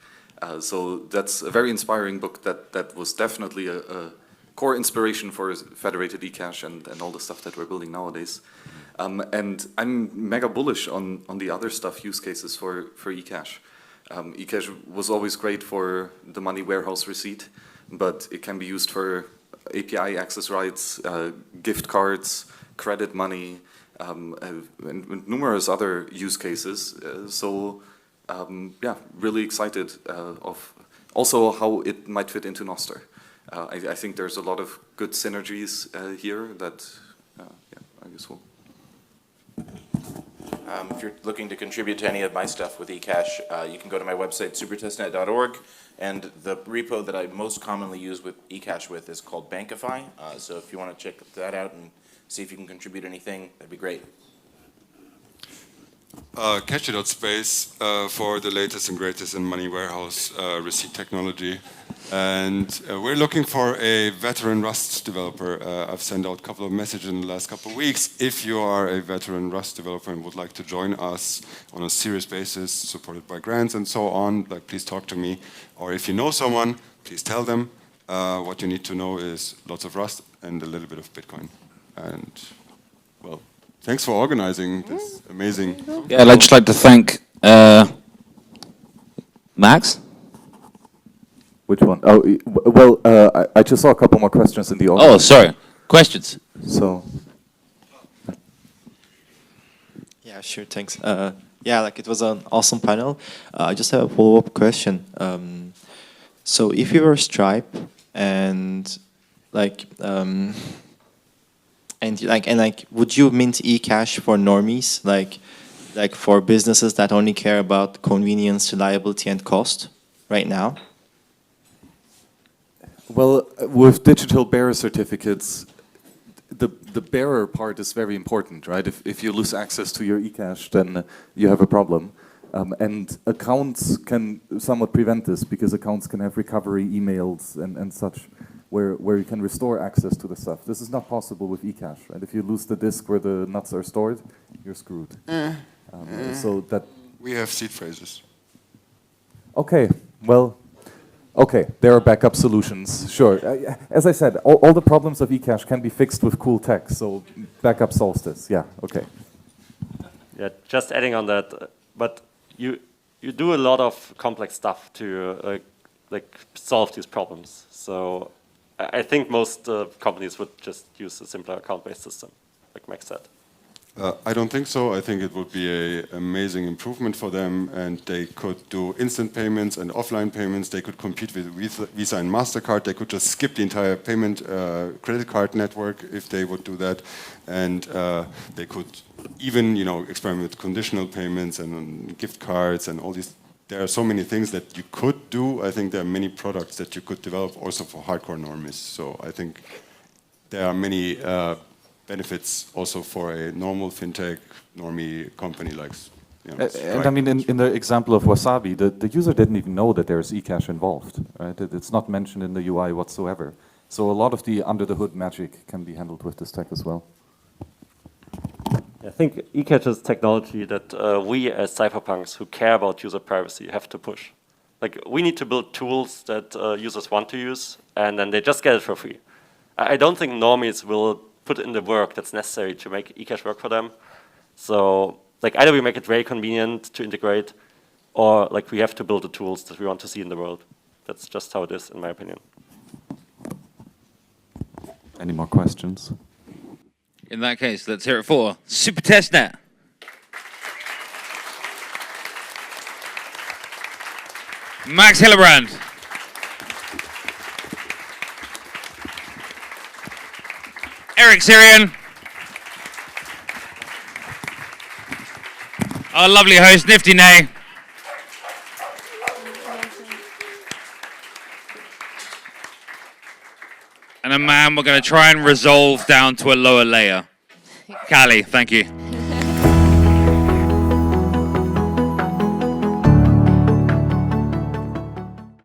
So that's a very inspiring book that was definitely a core inspiration for federated Ecash and all the stuff that we're building nowadays. And I'm mega bullish on the other stuff use cases for Ecash. Ecash was always great for the money warehouse receipt, but it can be used for API access rights, gift cards, credit money, and numerous other use cases. Yeah, really excited of also how it might fit into Nostr. I think there's a lot of good synergies here that, yeah, I guess we'll. If you're looking to contribute to any of my stuff with Ecash, you can go to my website, supertestnet.org, and the repo that I most commonly use with Ecash with is called Bankify. So if you want to check that out and see if you can contribute anything, that'd be great. Cashy.space for the latest and greatest in money warehouse receipt technology. And we're looking for a veteran Rust developer. I've sent out a couple of messages in the last couple of weeks. If you are a veteran Rust developer and would like to join us on a serious basis, supported by grants and so on, like, please talk to me. Or if you know someone, please tell them. What you need to know is lots of Rust and a little bit of Bitcoin. And, well, thanks for organizing this amazing. Yeah, I'd just like to thank Max. Which one? Oh, well, I just saw a couple more questions in the audience. Oh, sorry. Questions? So. Yeah, sure, thanks. Yeah, like it was an awesome panel. I just have a follow-up question. So if you were Stripe and would you mint eCash for normies, like for businesses that only care about convenience, reliability, and cost right now? Well, with digital bearer certificates, the bearer part is very important, right? If you lose access to your eCash, then you have a problem. And accounts can somewhat prevent this, because accounts can have recovery emails and such, where you can restore access to the stuff. This is not possible with eCash, right? If you lose the disk where the nuts are stored, you're screwed. So that. We have seed phrases. Okay, well. Okay, there are backup solutions, sure. As I said, all the problems of eCash can be fixed with cool tech, so backup solves this, yeah, okay. Yeah, just adding on that, but you do a lot of complex stuff to solve these problems. So I think most companies would just use a simpler account-based system, like Max said. I don't think so. I think it would be an amazing improvement for them, and they could do instant payments and offline payments. They could compete with Visa and MasterCard. They could just skip the entire payment credit card network if they would do that, and they could even, experiment with conditional payments and gift cards and all these. There are so many things that you could do. I think there are many products that you could develop also for hardcore normies. So I think there are many benefits also for a normal fintech normie company like. And I mean, in the example of Wasabi, the user didn't even know that there's eCash involved, right? It's not mentioned in the UI whatsoever. So a lot of the under the hood magic can be handled with this tech as well. I think eCash is technology that we as cypherpunks who care about user privacy have to push. Like, we need to build tools that users want to use, and then they just get it for free. I don't think normies will put in the work that's necessary to make eCash work for them. So, either we make it very convenient to integrate, or we have to build the tools that we want to see in the world. That's just how it is, in my opinion. Any more questions? In that case, let's hear it for Super Testnet. Max Hillebrand. Eric Syrian. Our lovely host, Nifty Nay. And a man we're going to try and resolve down to a lower layer. Callie, thank you.